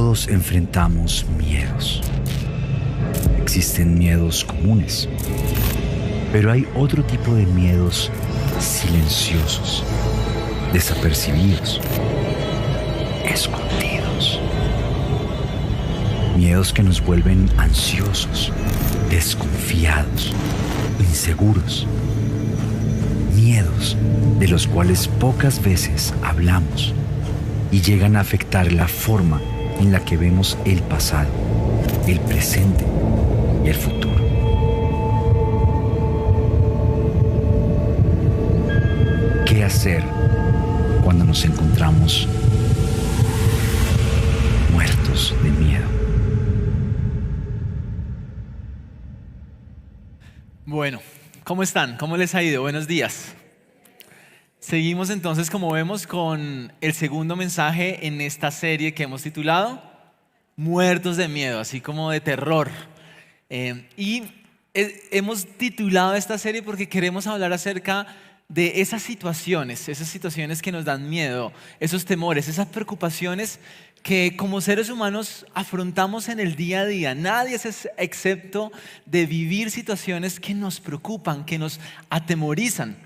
Todos enfrentamos miedos. Existen miedos comunes, pero hay otro tipo de miedos silenciosos, desapercibidos, escondidos. Miedos que nos vuelven ansiosos, desconfiados, inseguros. Miedos de los cuales pocas veces hablamos y llegan a afectar la forma en la que vemos el pasado, el presente y el futuro. ¿Qué hacer cuando nos encontramos muertos de miedo? Bueno, ¿cómo están? ¿Cómo les ha ido? Buenos días. Seguimos entonces, como vemos, con el segundo mensaje en esta serie que hemos titulado Muertos de Miedo, así como de terror. Hemos titulado esta serie porque queremos hablar acerca de esas situaciones que nos dan miedo, esos temores, esas preocupaciones que como seres humanos afrontamos en el día a día. Nadie es excepto de vivir situaciones que nos preocupan, que nos atemorizan.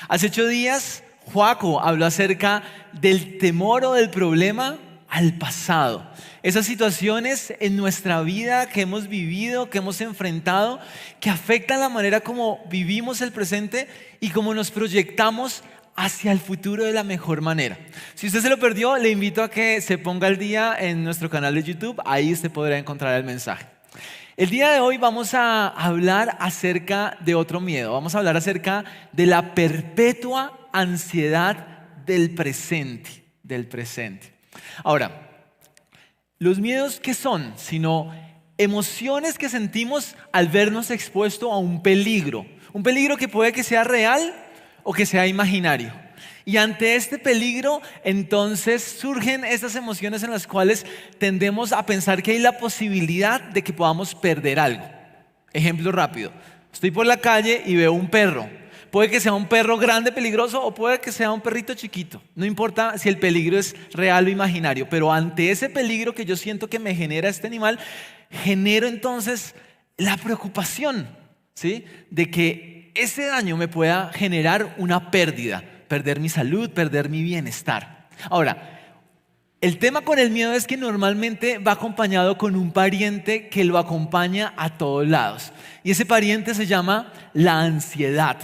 Hace 8 días, Joaco habló acerca del temor o del problema al pasado. Esas situaciones en nuestra vida que hemos vivido, que hemos enfrentado, que afectan la manera como vivimos el presente y cómo nos proyectamos hacia el futuro de la mejor manera. Si usted se lo perdió, le invito a que se ponga al día en nuestro canal de YouTube. Ahí usted podrá encontrar el mensaje. El día de hoy vamos a hablar acerca de otro miedo. Vamos a hablar acerca de la perpetua ansiedad del presente. Ahora, los miedos, ¿qué son? Sino emociones que sentimos al vernos expuestos a un peligro. Un peligro que puede que sea real o que sea imaginario. Y ante este peligro, entonces surgen estas emociones en las cuales tendemos a pensar que hay la posibilidad de que podamos perder algo. Ejemplo rápido. Estoy por la calle y veo un perro. Puede que sea un perro grande, peligroso, o puede que sea un perrito chiquito. No importa si el peligro es real o imaginario, pero ante ese peligro que yo siento que me genera este animal, genero entonces la preocupación, ¿sí?, de que ese daño me pueda generar una pérdida, perder mi salud, perder mi bienestar. Ahora, el tema con el miedo es que normalmente va acompañado con un pariente que lo acompaña a todos lados. Y ese pariente se llama la ansiedad.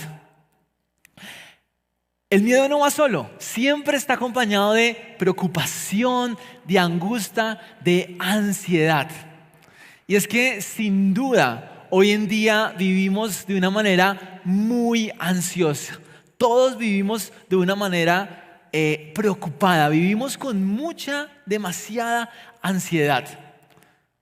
El miedo no va solo, siempre está acompañado de preocupación, de angustia, de ansiedad. Y es que sin duda hoy en día vivimos de una manera muy ansiosa. Todos vivimos de una manera preocupada, vivimos con demasiada ansiedad.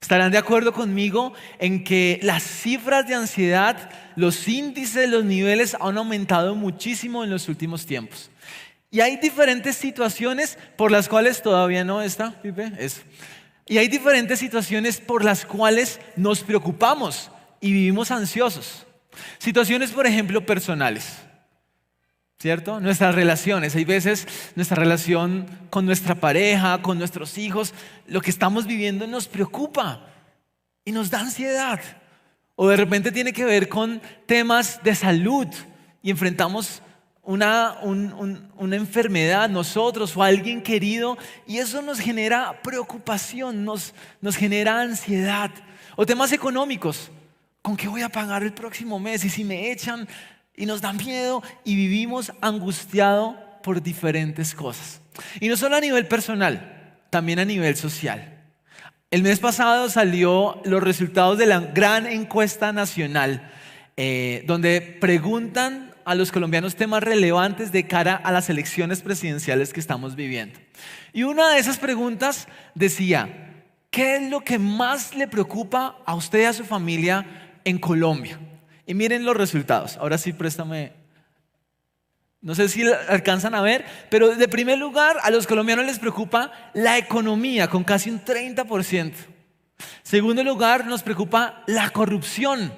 ¿Estarán de acuerdo conmigo en que las cifras de ansiedad, los índices, los niveles han aumentado muchísimo en los últimos tiempos? Y hay diferentes situaciones por las cuales todavía no está, Pipe, eso. Y hay diferentes situaciones por las cuales nos preocupamos y vivimos ansiosos. Situaciones, por ejemplo, personales, ¿cierto? Nuestras relaciones, hay veces nuestra relación con nuestra pareja, con nuestros hijos, lo que estamos viviendo nos preocupa y nos da ansiedad. O de repente tiene que ver con temas de salud y enfrentamos una enfermedad nosotros o alguien querido y eso nos genera preocupación, nos genera ansiedad. O temas económicos, ¿con qué voy a pagar el próximo mes? Y si me echan, y nos da miedo y vivimos angustiados por diferentes cosas. Y no solo a nivel personal, también a nivel social. El mes pasado salió los resultados de la gran encuesta nacional, donde preguntan a los colombianos temas relevantes de cara a las elecciones presidenciales que estamos viviendo. Y una de esas preguntas decía, ¿qué es lo que más le preocupa a usted y a su familia en Colombia? Y miren los resultados. Ahora sí, préstame. No sé si alcanzan a ver, pero de primer lugar a los colombianos les preocupa la economía con casi un 30%. Segundo lugar nos preocupa la corrupción.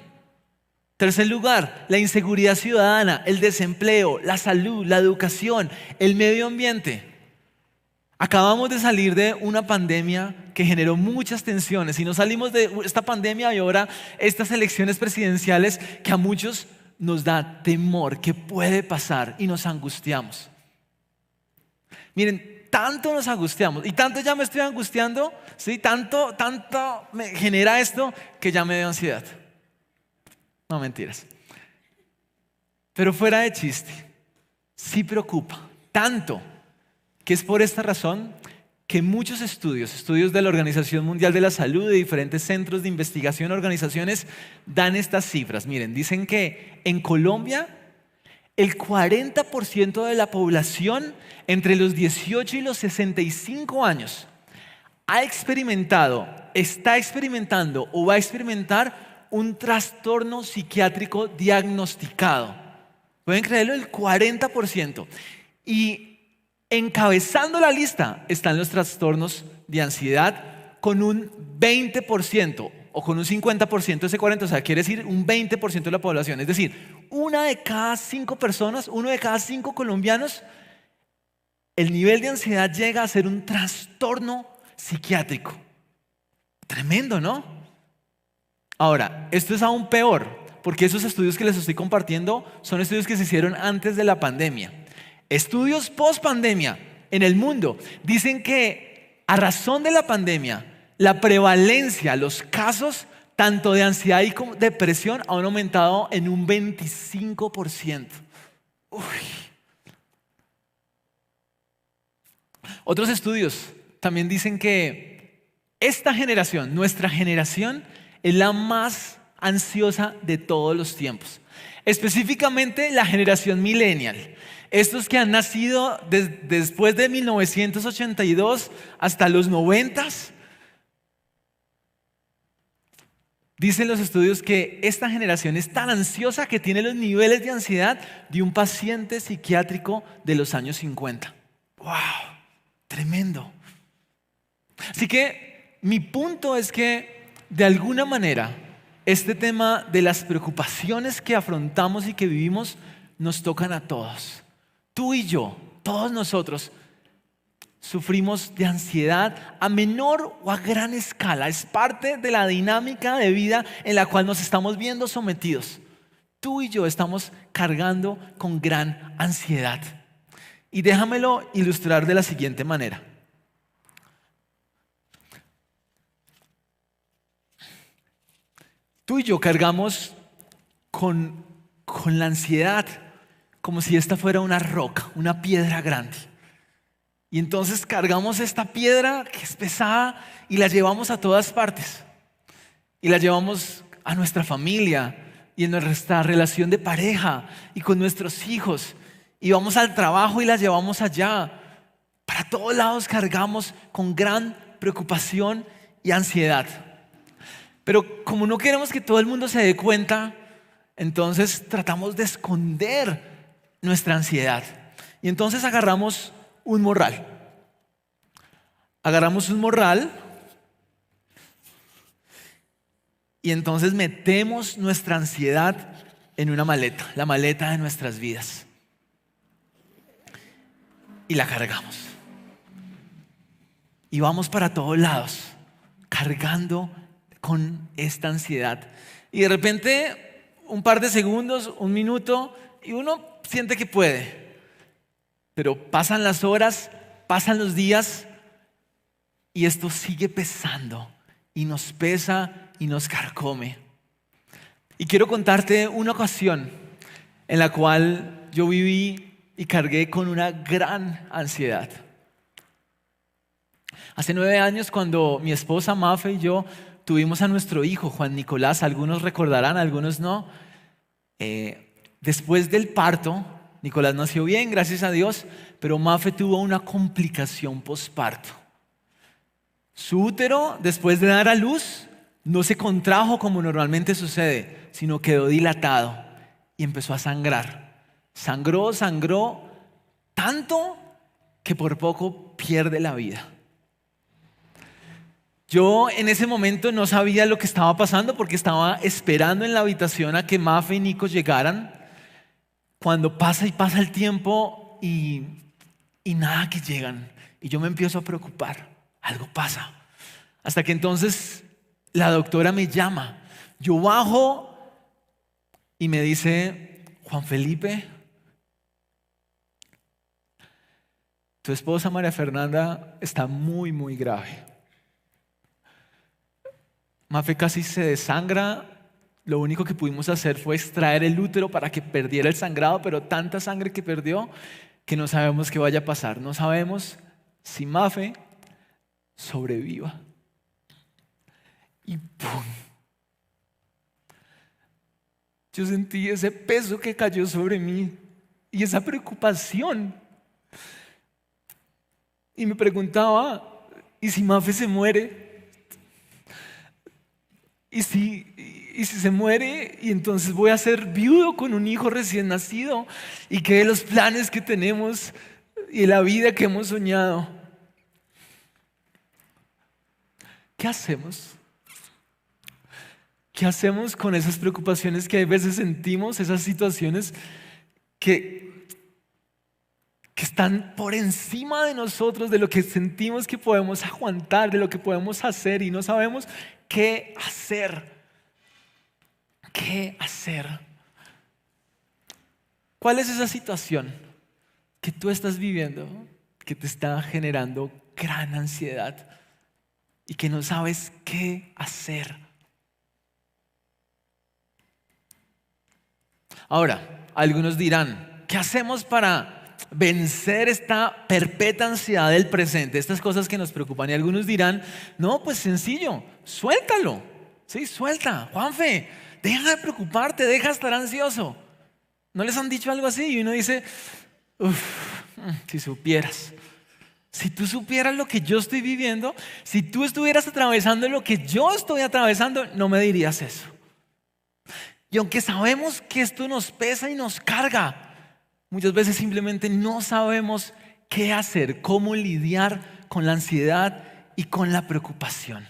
Tercer lugar, la inseguridad ciudadana, el desempleo, la salud, la educación, el medio ambiente. Acabamos de salir de una pandemia que generó muchas tensiones y nos salimos de esta pandemia y ahora estas elecciones presidenciales que a muchos nos da temor, que puede pasar y nos angustiamos. Miren, tanto nos angustiamos y tanto ya me estoy angustiando, ¿sí? Tanto me genera esto que ya me dio ansiedad. No, mentiras. Pero fuera de chiste, sí preocupa tanto que es por esta razón que muchos estudios de la Organización Mundial de la Salud, de diferentes centros de investigación, organizaciones, dan estas cifras. Miren, dicen que en Colombia el 40% de la población entre los 18 y los 65 años está experimentando o va a experimentar un trastorno psiquiátrico diagnosticado. ¿Pueden creerlo? El 40%. Y encabezando la lista están los trastornos de ansiedad con un 20% o con un 50%, ese 40%, o sea, quiere decir un 20% de la población. Es decir, una de cada 5 personas, uno de cada 5 colombianos, el nivel de ansiedad llega a ser un trastorno psiquiátrico. Tremendo, ¿no? Ahora, esto es aún peor, porque esos estudios que les estoy compartiendo son estudios que se hicieron antes de la pandemia. Estudios post pandemia en el mundo dicen que a razón de la pandemia, la prevalencia, los casos tanto de ansiedad y depresión han aumentado en un 25%. Uy. Otros estudios también dicen que esta generación, nuestra generación, es la más ansiosa de todos los tiempos. Específicamente la generación millennial. Estos que han nacido después de 1982 hasta los 90s. Dicen los estudios que esta generación es tan ansiosa que tiene los niveles de ansiedad de un paciente psiquiátrico de los años 50. ¡Wow! Tremendo. Así que mi punto es que de alguna manera este tema de las preocupaciones que afrontamos y que vivimos nos tocan a todos. Tú y yo, todos nosotros, sufrimos de ansiedad a menor o a gran escala. Es parte de la dinámica de vida en la cual nos estamos viendo sometidos. Tú y yo estamos cargando con gran ansiedad. Y déjamelo ilustrar de la siguiente manera. Tú y yo cargamos con la ansiedad como si esta fuera una roca, una piedra grande. Y entonces cargamos esta piedra que es pesada y la llevamos a todas partes. Y la llevamos a nuestra familia y en nuestra relación de pareja y con nuestros hijos. Y vamos al trabajo y la llevamos allá. Para todos lados cargamos con gran preocupación y ansiedad. Pero como no queremos que todo el mundo se dé cuenta, entonces tratamos de esconder nuestra ansiedad. Y entonces agarramos un morral. Y entonces metemos nuestra ansiedad en una maleta, la maleta de nuestras vidas. Y la cargamos. Y vamos para todos lados, cargando con esta ansiedad. Y de repente, un par de segundos, un minuto, y uno siente que puede. Pero pasan las horas, pasan los días, y esto sigue pesando, y nos pesa y nos carcome. Y quiero contarte una ocasión en la cual yo viví y cargué con una gran ansiedad. Hace 9 años, cuando mi esposa Mafe y yo tuvimos a nuestro hijo Juan Nicolás, algunos recordarán, algunos no. Después del parto, Nicolás nació bien, gracias a Dios, pero Mafe tuvo una complicación posparto. Su útero, después de dar a luz, no se contrajo como normalmente sucede, sino quedó dilatado y empezó a sangrar. Sangró tanto que por poco pierde la vida. Yo en ese momento no sabía lo que estaba pasando porque estaba esperando en la habitación a que Mafe y Nico llegaran. Cuando pasa el tiempo y nada que llegan. y yo me empiezo a preocupar. Algo pasa. Hasta que entonces la doctora me llama. Yo bajo y me dice: Juan Felipe, tu esposa María Fernanda está muy, muy grave. Mafe casi se desangra. Lo único que pudimos hacer fue extraer el útero para que perdiera el sangrado, pero tanta sangre que perdió que no sabemos qué vaya a pasar. No sabemos si Mafe sobreviva. Y ¡pum! Yo sentí ese peso que cayó sobre mí y esa preocupación. Y me preguntaba: ¿y si Mafe se muere? ¿Y si se muere y entonces voy a ser viudo con un hijo recién nacido? ¿Y qué de los planes que tenemos y la vida que hemos soñado? ¿Qué hacemos? ¿Qué hacemos con esas preocupaciones que a veces sentimos, esas situaciones que están por encima de nosotros, de lo que sentimos que podemos aguantar, de lo que podemos hacer, y no sabemos qué hacer? ¿Qué hacer? ¿Cuál es esa situación que tú estás viviendo que te está generando gran ansiedad y que no sabes qué hacer? Ahora, algunos dirán: ¿qué hacemos para vencer esta perpetua ansiedad del presente? Estas cosas que nos preocupan. Y algunos dirán: no, pues sencillo, suéltalo. Sí, suelta, Juanfe, deja de preocuparte, deja de estar ansioso. ¿No les han dicho algo así? Y uno dice: si supieras. Si tú supieras lo que yo estoy viviendo, si tú estuvieras atravesando lo que yo estoy atravesando, no me dirías eso. Y aunque sabemos que esto nos pesa y nos carga, muchas veces simplemente no sabemos qué hacer, cómo lidiar con la ansiedad y con la preocupación.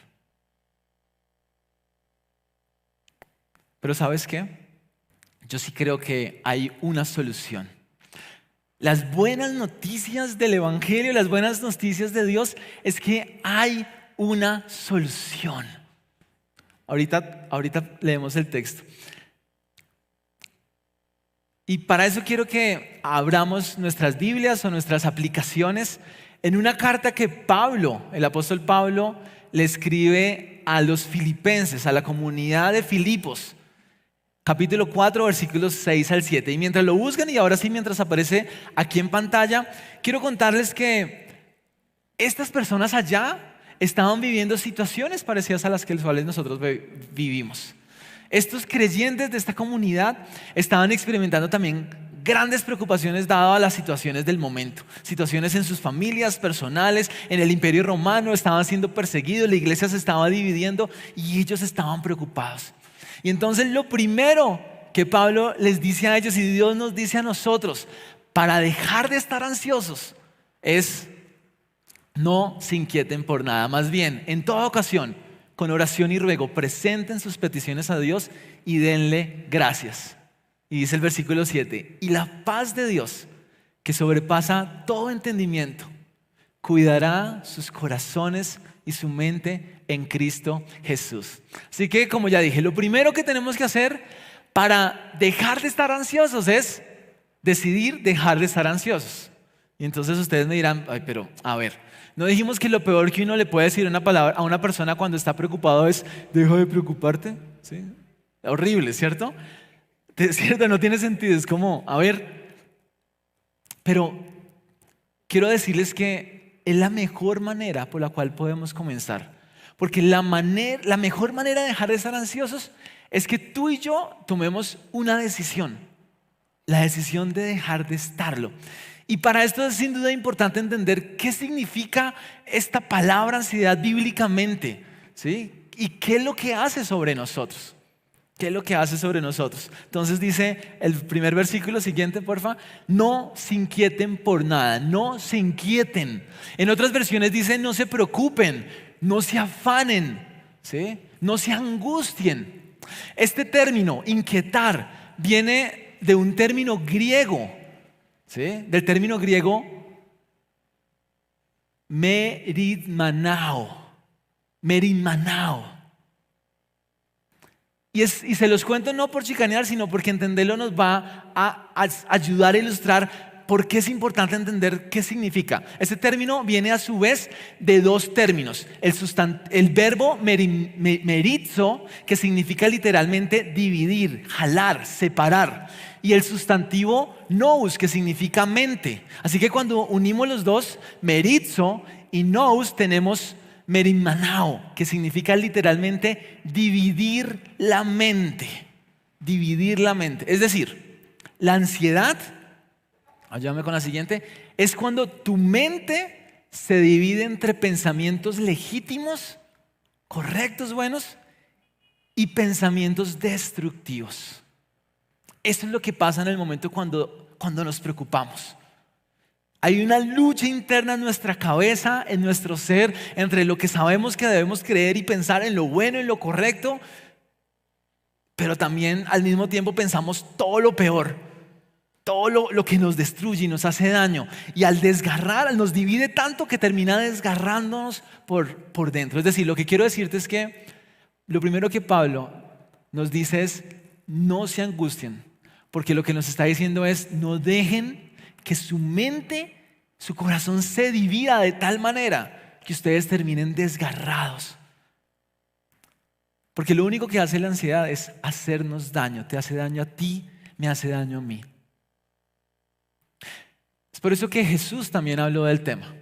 Pero ¿sabes qué? Yo sí creo que hay una solución. Las buenas noticias del Evangelio, las buenas noticias de Dios, es que hay una solución. Ahorita leemos el texto. Y para eso quiero que abramos nuestras Biblias o nuestras aplicaciones en una carta que Pablo, el apóstol Pablo, le escribe a los filipenses, a la comunidad de Filipos. Capítulo 4, versículos 6 al 7. Y mientras lo buscan, y ahora sí mientras aparece aquí en pantalla, quiero contarles que estas personas allá estaban viviendo situaciones parecidas a las que nosotros vivimos. Estos creyentes de esta comunidad estaban experimentando también grandes preocupaciones dadas a las situaciones del momento. Situaciones en sus familias personales, en el Imperio Romano, estaban siendo perseguidos, la iglesia se estaba dividiendo y ellos estaban preocupados. Y entonces lo primero que Pablo les dice a ellos, y Dios nos dice a nosotros, para dejar de estar ansiosos, es: no se inquieten por nada. Más bien, en toda ocasión, con oración y ruego, presenten sus peticiones a Dios y denle gracias. Y dice el versículo 7: y la paz de Dios, que sobrepasa todo entendimiento, cuidará sus corazones y su mente en Cristo Jesús. Así que, como ya dije, lo primero que tenemos que hacer para dejar de estar ansiosos es decidir dejar de estar ansiosos. Y entonces ustedes me dirán: ay, pero a ver, ¿no dijimos que lo peor que uno le puede decir a una persona cuando está preocupado es: deja de preocuparte? ¿Sí? Horrible, ¿cierto? ¿Cierto? No tiene sentido. Es como, a ver, pero quiero decirles que es la mejor manera por la cual podemos comenzar. Porque la mejor manera de dejar de estar ansiosos es que tú y yo tomemos una decisión. La decisión de dejar de estarlo. Y para esto es sin duda importante entender qué significa esta palabra ansiedad bíblicamente, ¿sí? Y qué es lo que hace sobre nosotros. ¿Qué es lo que hace sobre nosotros? Entonces dice el primer versículo siguiente, porfa: no se inquieten por nada, no se inquieten. En otras versiones dice: no se preocupen, no se afanen, ¿sí? No se angustien. Este término, inquietar, viene de un término griego, ¿sí? Del término griego meritmanao. Meritmanao. Y se los cuento no por chicanear, sino porque entenderlo nos va a ayudar a ilustrar por qué es importante entender qué significa. Este término viene a su vez de dos términos. El verbo merizo, que significa literalmente dividir, jalar, separar. Y el sustantivo nous, que significa mente. Así que cuando unimos los dos, merizo y nous, tenemos meritmanao, que significa literalmente dividir la mente. Dividir la mente. Es decir, la ansiedad, ayúdame con la siguiente, es cuando tu mente se divide entre pensamientos legítimos, correctos, buenos, y pensamientos destructivos. Eso es lo que pasa en el momento cuando nos preocupamos. Hay una lucha interna en nuestra cabeza, en nuestro ser, entre lo que sabemos que debemos creer y pensar en lo bueno, en lo correcto, pero también al mismo tiempo pensamos todo lo peor, todo lo que nos destruye y nos hace daño. Y al desgarrar, nos divide tanto que termina desgarrándonos por dentro. Es decir, lo que quiero decirte es que lo primero que Pablo nos dice es: no se angustien, porque lo que nos está diciendo es: no dejen que su mente, su corazón se divida de tal manera que ustedes terminen desgarrados. Porque lo único que hace la ansiedad es hacernos daño. Te hace daño a ti, me hace daño a mí. Es por eso que Jesús también habló del tema.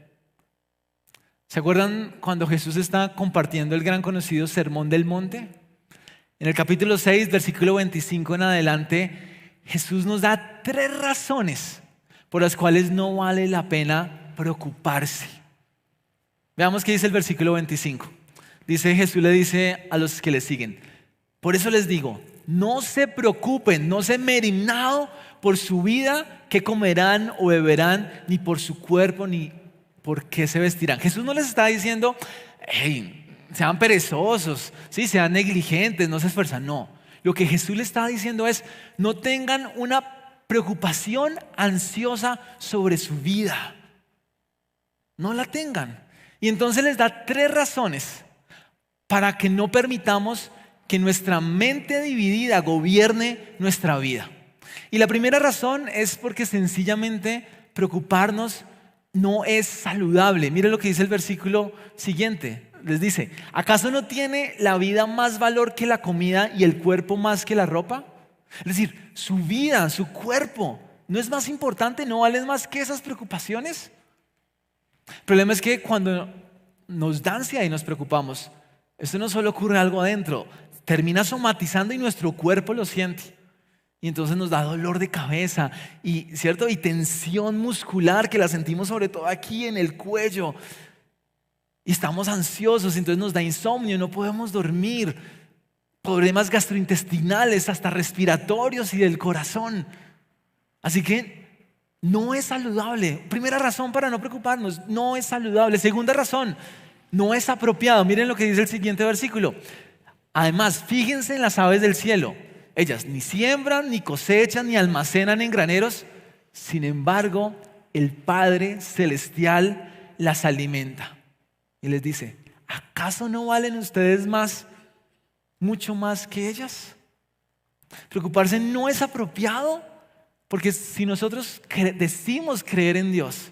¿Se acuerdan cuando Jesús está compartiendo el gran conocido Sermón del Monte? En el capítulo 6, versículo 25 en adelante, Jesús nos da 3 razones por las cuales no vale la pena preocuparse. Veamos qué dice el versículo 25. Jesús le dice a los que le siguen: por eso les digo, no se preocupen, no se meritmanao por su vida, qué comerán o beberán, ni por su cuerpo, ni por qué se vestirán. Jesús no les está diciendo: hey, sean perezosos, ¿sí? Sean negligentes, no se esfuerzan. No, lo que Jesús le está diciendo es: no tengan una preocupación ansiosa sobre su vida. No la tengan. Y entonces les da 3 razones para que no permitamos que nuestra mente dividida gobierne nuestra vida. Y la primera razón es porque sencillamente preocuparnos no es saludable. Mire lo que dice el versículo siguiente. Les dice: ¿acaso no tiene la vida más valor que la comida y el cuerpo más que la ropa? Es decir, su vida, su cuerpo, ¿no es más importante? ¿No valen más que esas preocupaciones? El problema es que cuando nos da ansiedad y nos preocupamos, esto no solo ocurre algo adentro, termina somatizando y nuestro cuerpo lo siente. Y entonces nos da dolor de cabeza ¿cierto? Y tensión muscular que la sentimos sobre todo aquí en el cuello. Y estamos ansiosos, entonces nos da insomnio, no podemos dormir. Problemas gastrointestinales, hasta respiratorios y del corazón. Así que no es saludable. Primera razón para no preocuparnos: no es saludable. Segunda razón: no es apropiado. Miren lo que dice el siguiente versículo. Además, fíjense en las aves del cielo. Ellas ni siembran, ni cosechan, ni almacenan en graneros. Sin embargo, el Padre Celestial las alimenta. Y les dice: ¿acaso no valen ustedes mucho más que ellas? Preocuparse no es apropiado, porque si nosotros decimos creer en Dios,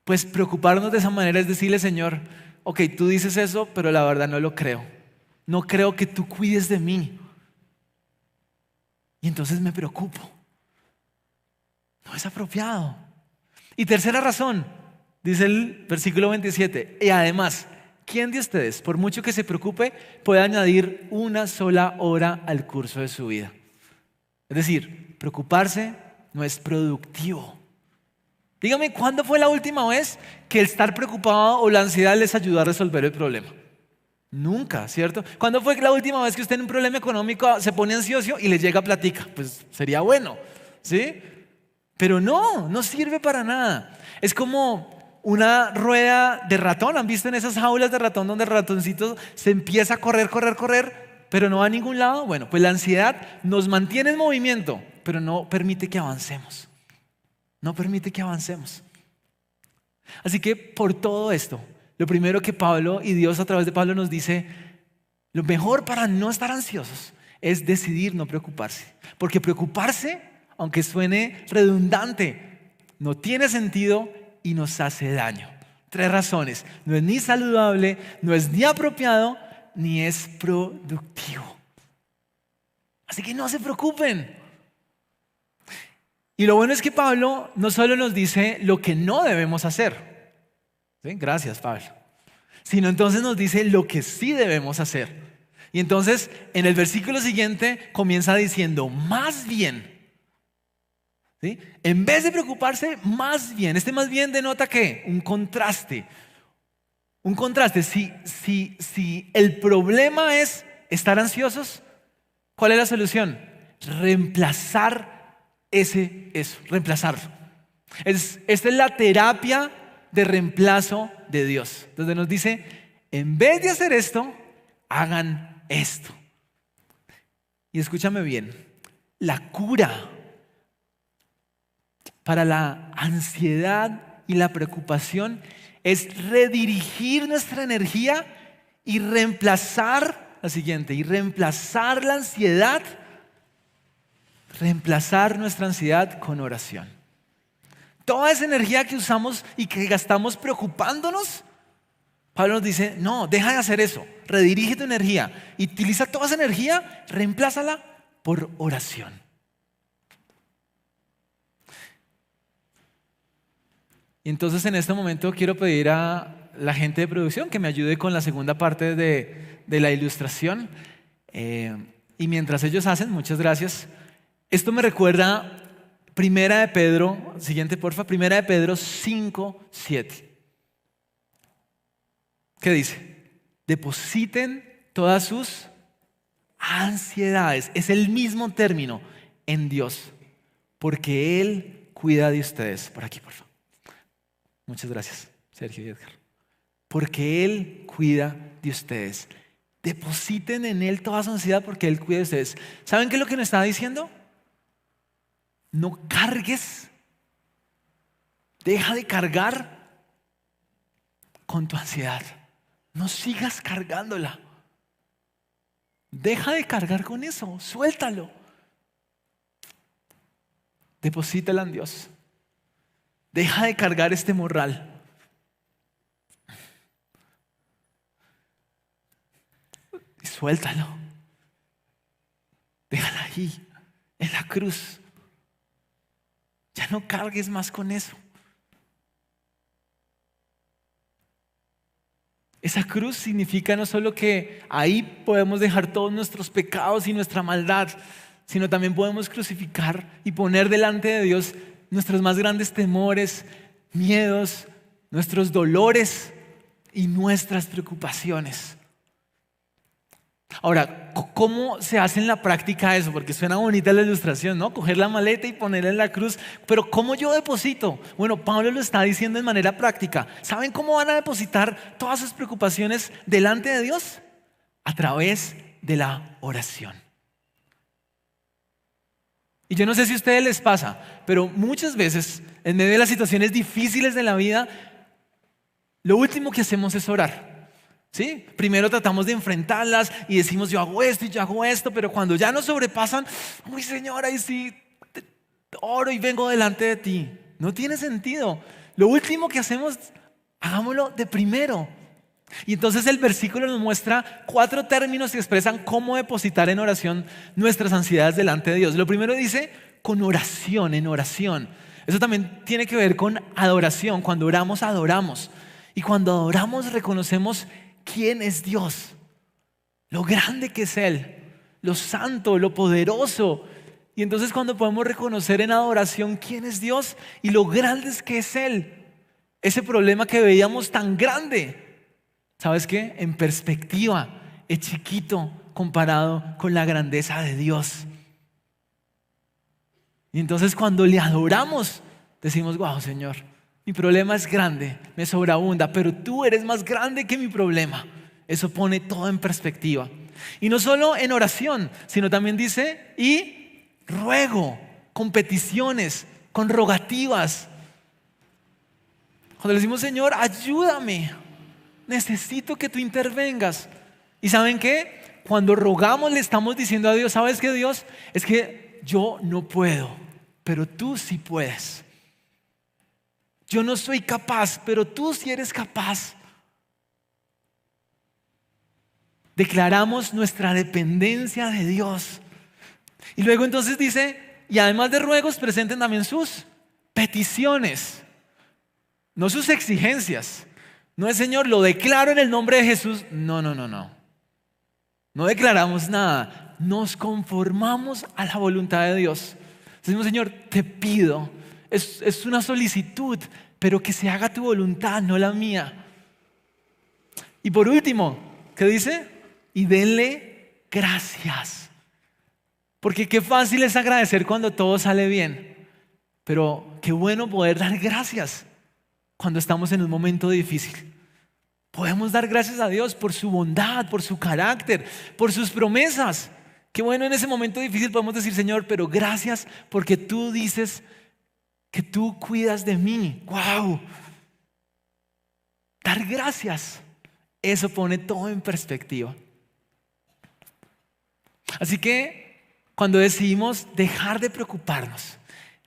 pues preocuparnos de esa manera es decirle: Señor, ok, tú dices eso, pero la verdad no lo creo. No creo que tú cuides de mí. Y entonces me preocupo. No es apropiado. Y tercera razón, dice el versículo 27, y además, ¿quién de ustedes, por mucho que se preocupe, puede añadir una sola hora al curso de su vida? Es decir, preocuparse no es productivo. Dígame, ¿cuándo fue la última vez que el estar preocupado o la ansiedad les ayudó a resolver el problema? Nunca, ¿cierto? ¿Cuándo fue la última vez que usted en un problema económico se pone ansioso y le llega platica? Pues sería bueno, ¿sí? Pero no sirve para nada. Es como una rueda de ratón. ¿Han visto en esas jaulas de ratón donde el ratoncito se empieza a correr, pero no va a ningún lado? Bueno, pues la ansiedad nos mantiene en movimiento, pero no permite que avancemos. No permite que avancemos. Así que por todo esto, lo primero que Pablo y Dios a través de Pablo nos dice, lo mejor para no estar ansiosos es decidir no preocuparse. Porque preocuparse, aunque suene redundante, no tiene sentido y nos hace daño. 3 razones. No es ni saludable, no es ni apropiado, ni es productivo. Así que no se preocupen. Y lo bueno es que Pablo no solo nos dice lo que no debemos hacer. ¿Sí? Gracias, Pablo. Sino entonces nos dice lo que sí debemos hacer. Y entonces en el versículo siguiente comienza diciendo, más bien. ¿Sí? En vez de preocuparse, más bien. Este más bien denota ¿qué? Un contraste. Un contraste. Si el problema es estar ansiosos, ¿cuál es la solución? Reemplazar reemplazarlo. Esta es la terapia de reemplazo de Dios. Donde nos dice, en vez de hacer esto, hagan esto. Y escúchame bien, la cura para la ansiedad y la preocupación es redirigir nuestra energía y reemplazar la ansiedad, reemplazar nuestra ansiedad con oración. Toda esa energía que usamos y que gastamos preocupándonos, Pablo nos dice, no, deja de hacer eso, redirige tu energía y utiliza toda esa energía, reemplázala por oración. Y entonces en este momento quiero pedir a la gente de producción que me ayude con la segunda parte de la ilustración. Y mientras ellos hacen, muchas gracias. Esto me recuerda Primera de Pedro, siguiente porfa, Primera de Pedro 5:7. ¿Qué dice? Depositen todas sus ansiedades. Es el mismo término en Dios, porque Él cuida de ustedes. Por aquí, por favor. Muchas gracias, Sergio y Edgar. Porque Él cuida de ustedes. Depositen en Él toda su ansiedad porque Él cuida de ustedes. ¿Saben qué es lo que nos está diciendo? No cargues. Deja de cargar con tu ansiedad. No sigas cargándola. Deja de cargar con eso. Suéltalo. Deposítala en Dios. Deja de cargar este morral. Y suéltalo. Déjala ahí, en la cruz. Ya no cargues más con eso. Esa cruz significa no solo que ahí podemos dejar todos nuestros pecados y nuestra maldad, sino también podemos crucificar y poner delante de Dios nuestros más grandes temores, miedos, nuestros dolores y nuestras preocupaciones. Ahora, ¿cómo se hace en la práctica eso? Porque suena bonita la ilustración, ¿no? Coger la maleta y ponerla en la cruz. Pero ¿cómo yo deposito? Bueno, Pablo lo está diciendo en manera práctica. ¿Saben cómo van a depositar todas sus preocupaciones delante de Dios? A través de la oración. Y yo no sé si a ustedes les pasa, pero muchas veces, en medio de las situaciones difíciles de la vida, lo último que hacemos es orar. ¿Sí? Primero tratamos de enfrentarlas y decimos yo hago esto y yo hago esto, pero cuando ya nos sobrepasan, uy Señor, ahí sí oro y vengo delante de ti. No tiene sentido. Lo último que hacemos, hagámoslo de primero. Y entonces el versículo nos muestra 4 términos que expresan cómo depositar en oración nuestras ansiedades delante de Dios. Lo primero dice con oración, en oración. Eso también tiene que ver con adoración. Cuando oramos, adoramos. Y cuando adoramos, reconocemos quién es Dios, lo grande que es Él, lo santo, lo poderoso. Y entonces cuando podemos reconocer en adoración quién es Dios y lo grande que es Él, ese problema que veíamos tan grande, ¿sabes qué? En perspectiva es chiquito comparado con la grandeza de Dios. Y entonces cuando le adoramos, decimos, wow, Señor, mi problema es grande, me sobreabunda, pero tú eres más grande que mi problema. Eso pone todo en perspectiva. Y no solo en oración, sino también dice, y ruego, con peticiones, con rogativas. Cuando le decimos, Señor, ayúdame, necesito que tú intervengas. ¿Y saben qué? Cuando rogamos le estamos diciendo a Dios, ¿sabes qué, Dios? Es que yo no puedo, pero tú sí puedes. Yo no soy capaz, pero tú sí eres capaz. Declaramos nuestra dependencia de Dios. Y luego entonces dice, y además de ruegos, presenten también sus peticiones, no sus exigencias. No es, Señor, lo declaro en el nombre de Jesús. No. No declaramos nada. Nos conformamos a la voluntad de Dios. Decimos, Señor, te pido. Es una solicitud, pero que se haga tu voluntad, no la mía. Y por último, ¿qué dice? Y denle gracias. Porque qué fácil es agradecer cuando todo sale bien. Pero qué bueno poder dar gracias cuando estamos en un momento difícil. Podemos dar gracias a Dios por su bondad, por su carácter, por sus promesas. Qué bueno en ese momento difícil podemos decir, Señor, pero gracias porque tú dices que tú cuidas de mí. ¡Wow! Dar gracias, eso pone todo en perspectiva. Así que cuando decidimos dejar de preocuparnos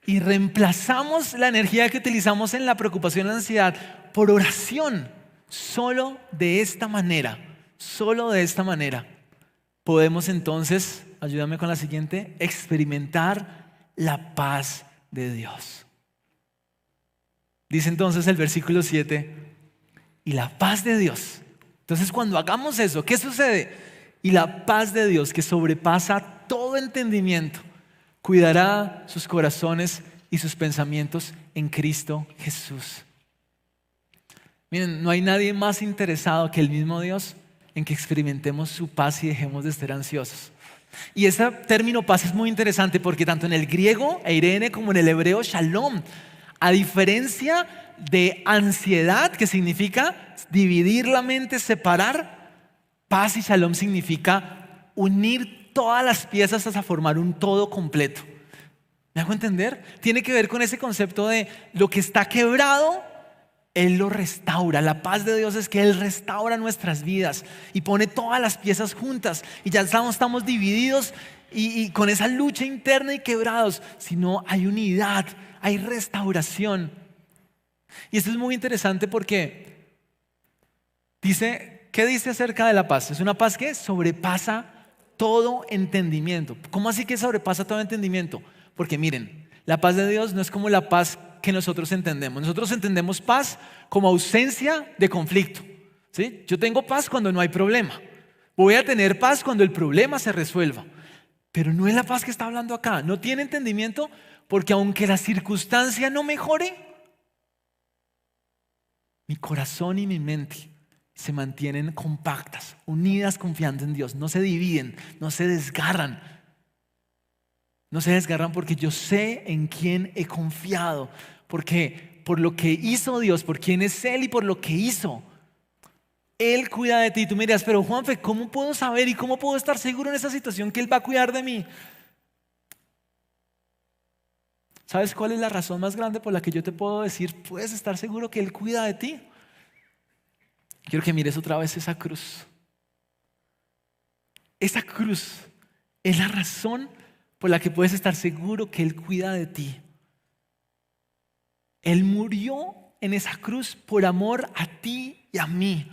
y reemplazamos la energía que utilizamos en la preocupación y la ansiedad por oración, solo de esta manera podemos entonces, ayúdame con la siguiente, experimentar la paz de Dios. Dice entonces el versículo 7, y la paz de Dios. Entonces cuando hagamos eso, ¿qué sucede? Y la paz de Dios, que sobrepasa todo entendimiento, cuidará sus corazones y sus pensamientos en Cristo Jesús. Miren, no hay nadie más interesado que el mismo Dios en que experimentemos su paz y dejemos de estar ansiosos. Y ese término paz es muy interesante porque tanto en el griego, eirene, como en el hebreo, shalom, a diferencia de ansiedad, que significa dividir la mente, separar, paz y shalom significa unir todas las piezas hasta formar un todo completo. ¿Me hago entender? Tiene que ver con ese concepto de lo que está quebrado, Él lo restaura. La paz de Dios es que Él restaura nuestras vidas y pone todas las piezas juntas y ya estamos divididos y con esa lucha interna y quebrados, sino hay unidad, hay restauración. Y esto es muy interesante porque dice, ¿qué dice acerca de la paz? Es una paz que sobrepasa todo entendimiento. ¿Cómo así que sobrepasa todo entendimiento? Porque miren, la paz de Dios no es como la paz que nosotros entendemos. Nosotros entendemos paz como ausencia de conflicto, ¿sí? Yo tengo paz cuando no hay problema. Voy a tener paz cuando el problema se resuelva. Pero no es la paz que está hablando acá. No tiene entendimiento porque aunque la circunstancia no mejore, mi corazón y mi mente se mantienen compactas, unidas, confiando en Dios. No se dividen, no se desgarran. No se desgarran porque yo sé en quién he confiado. Porque por lo que hizo Dios, por quién es Él y por lo que hizo, Él cuida de ti. Y tú me dirás, pero Juanfe, ¿cómo puedo saber y cómo puedo estar seguro en esa situación que Él va a cuidar de mí? ¿Sabes cuál es la razón más grande por la que yo te puedo decir, puedes estar seguro que Él cuida de ti? Quiero que mires otra vez esa cruz. Esa cruz es la razón por la que puedes estar seguro que Él cuida de ti. Él murió en esa cruz por amor a ti y a mí,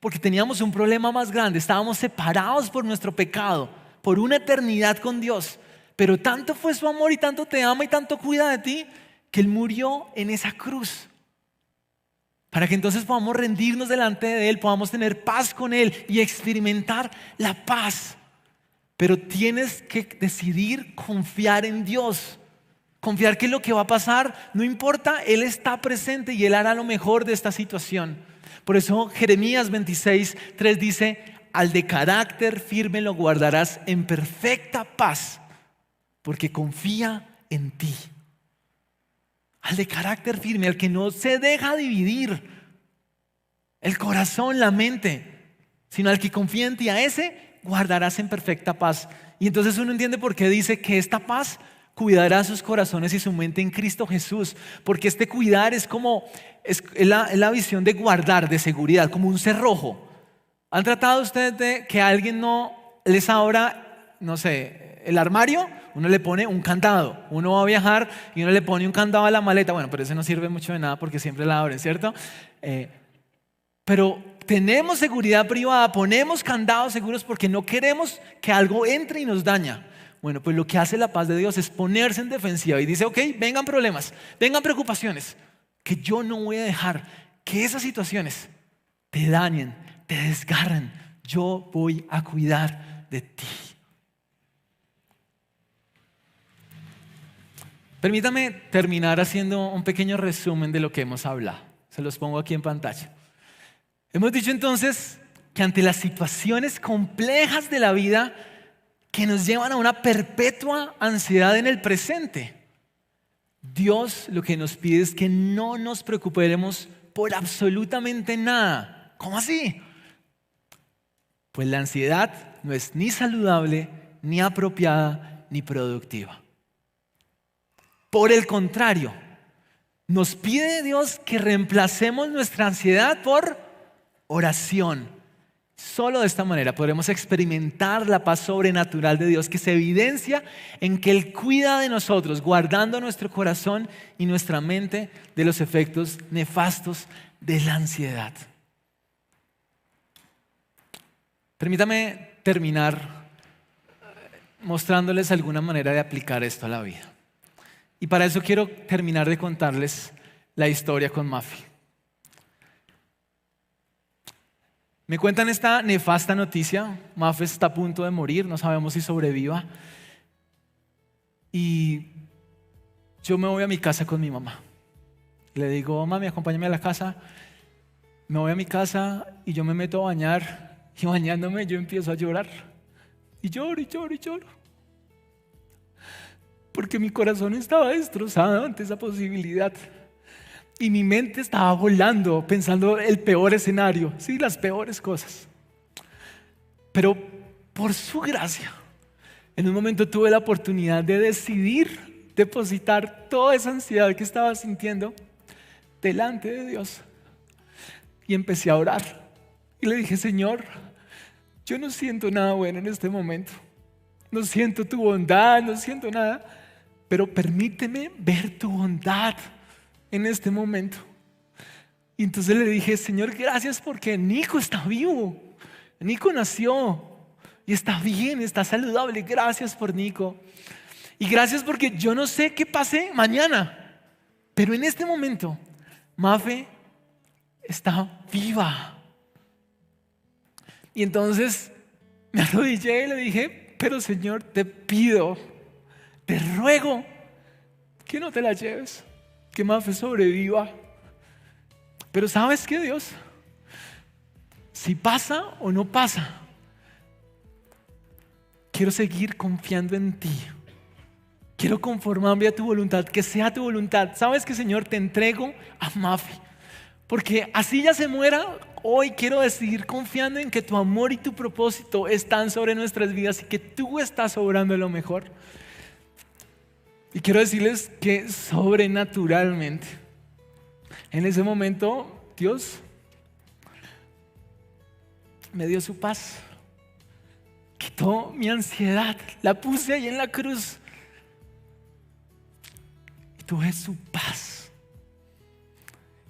porque teníamos un problema más grande, estábamos separados por nuestro pecado, por una eternidad con Dios, pero tanto fue su amor y tanto te ama y tanto cuida de ti, que Él murió en esa cruz, para que entonces podamos rendirnos delante de Él, podamos tener paz con Él y experimentar la paz. Pero tienes que decidir confiar en Dios. Confiar que lo que va a pasar, no importa, Él está presente y Él hará lo mejor de esta situación. Por eso Jeremías 26:3 dice, al de carácter firme lo guardarás en perfecta paz, porque confía en ti. Al de carácter firme, al que no se deja dividir el corazón, la mente, sino al que confía en ti, a ese guardarás en perfecta paz. Y entonces uno entiende por qué dice que esta paz cuidará sus corazones y su mente en Cristo Jesús, porque este cuidar es como es la visión de guardar, de seguridad, como un cerrojo. ¿Han tratado ustedes de que alguien no les abra, no sé, el armario? Uno le pone un candado. Uno va a viajar y uno le pone un candado a la maleta. Bueno, pero eso no sirve mucho de nada porque siempre la abren, ¿cierto? Pero tenemos seguridad privada, ponemos candados seguros porque no queremos que algo entre y nos daña. Bueno, pues lo que hace la paz de Dios es ponerse en defensiva y dice, ok, vengan problemas, vengan preocupaciones, que yo no voy a dejar que esas situaciones te dañen, te desgarren. Yo voy a cuidar de ti. Permítame terminar haciendo un pequeño resumen de lo que hemos hablado. Se los pongo aquí en pantalla. Hemos dicho entonces que ante las situaciones complejas de la vida que nos llevan a una perpetua ansiedad en el presente, Dios lo que nos pide es que no nos preocupemos por absolutamente nada. ¿Cómo así? Pues la ansiedad no es ni saludable, ni apropiada, ni productiva. Por el contrario, nos pide Dios que reemplacemos nuestra ansiedad por oración. Solo de esta manera podremos experimentar la paz sobrenatural de Dios que se evidencia en que Él cuida de nosotros, guardando nuestro corazón y nuestra mente de los efectos nefastos de la ansiedad. Permítame terminar mostrándoles alguna manera de aplicar esto a la vida. Y para eso quiero terminar de contarles la historia con Mafi. Me cuentan esta nefasta noticia. Mafe está a punto de morir, no sabemos si sobreviva. Y yo me voy a mi casa con mi mamá. Le digo, mami, acompáñame a la casa. Me voy a mi casa y yo me meto a bañar. Y bañándome yo empiezo a llorar. Y lloro y lloro y lloro. Porque mi corazón estaba destrozado ante esa posibilidad. Y mi mente estaba volando, pensando el peor escenario, sí, las peores cosas. Pero por su gracia, en un momento tuve la oportunidad de decidir depositar toda esa ansiedad que estaba sintiendo delante de Dios. Y empecé a orar. Y le dije, Señor, yo no siento nada bueno en este momento. No siento tu bondad, no siento nada. Pero permíteme ver tu bondad en este momento. Y entonces le dije, Señor, gracias porque Nico está vivo. Nico nació y está bien, está saludable. Gracias por Nico. Y gracias porque yo no sé qué pase mañana, pero en este momento Mafe está viva. Y entonces me arrodillé y le dije, pero Señor, te pido, te ruego que no te la lleves, que Mafe sobreviva. Pero ¿sabes qué, Dios? Si pasa o no pasa, quiero seguir confiando en ti. Quiero conformarme a tu voluntad, que sea tu voluntad. ¿Sabes qué, Señor? Te entrego a Mafe. Porque así ya se muera, hoy quiero seguir confiando en que tu amor y tu propósito están sobre nuestras vidas y que tú estás obrando lo mejor. Y quiero decirles que sobrenaturalmente, en ese momento, Dios me dio su paz. Quitó mi ansiedad, la puse ahí en la cruz. Y tuve su paz.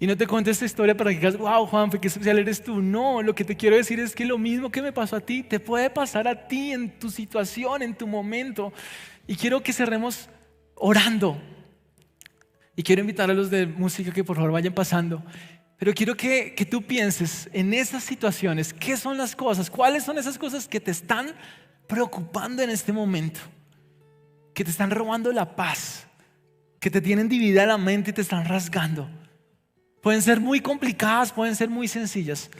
Y no te cuento esta historia para que digas, wow, Juanfe, qué especial eres tú. No, lo que te quiero decir es que lo mismo que me pasó a ti, te puede pasar a ti en tu situación, en tu momento. Y quiero que cerremos orando. Y quiero invitar a los de música que por favor vayan pasando. Pero quiero que tú pienses en esas situaciones. ¿Qué son las cosas? ¿Cuáles son esas cosas que te están preocupando en este momento? Que te están robando la paz. Que te tienen dividida la mente y te están rasgando. Pueden ser muy complicadas, pueden ser muy sencillas.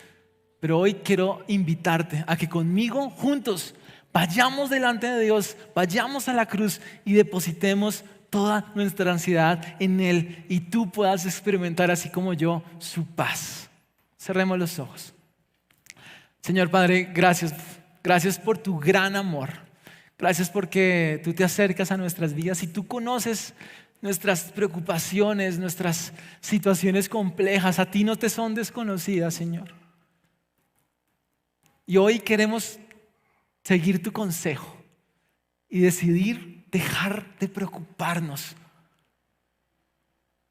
Pero hoy quiero invitarte a que conmigo juntos vayamos delante de Dios, vayamos a la cruz y depositemos toda nuestra ansiedad en Él y tú puedas experimentar, así como yo, su paz. Cerremos los ojos. Señor Padre, gracias. Gracias por tu gran amor. Gracias porque tú te acercas a nuestras vidas y tú conoces nuestras preocupaciones, nuestras situaciones complejas, a ti no te son desconocidas, Señor. Y hoy queremos seguir tu consejo y decidir dejar de preocuparnos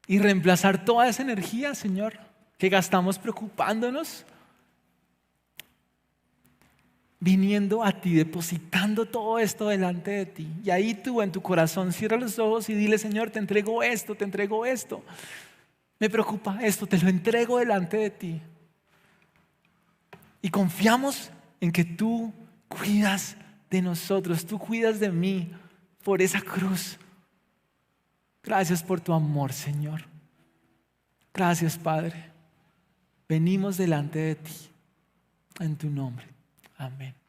y reemplazar toda esa energía, Señor, que gastamos preocupándonos, viniendo a ti, depositando todo esto delante de ti. Y ahí tú en tu corazón cierra los ojos y dile: Señor, te entrego esto, me preocupa esto, te lo entrego delante de ti. Y confiamos en que tú cuidas de nosotros, tú cuidas de mí por esa cruz. Gracias por tu amor, Señor. Gracias, Padre. Venimos delante de ti, en tu nombre. Amén.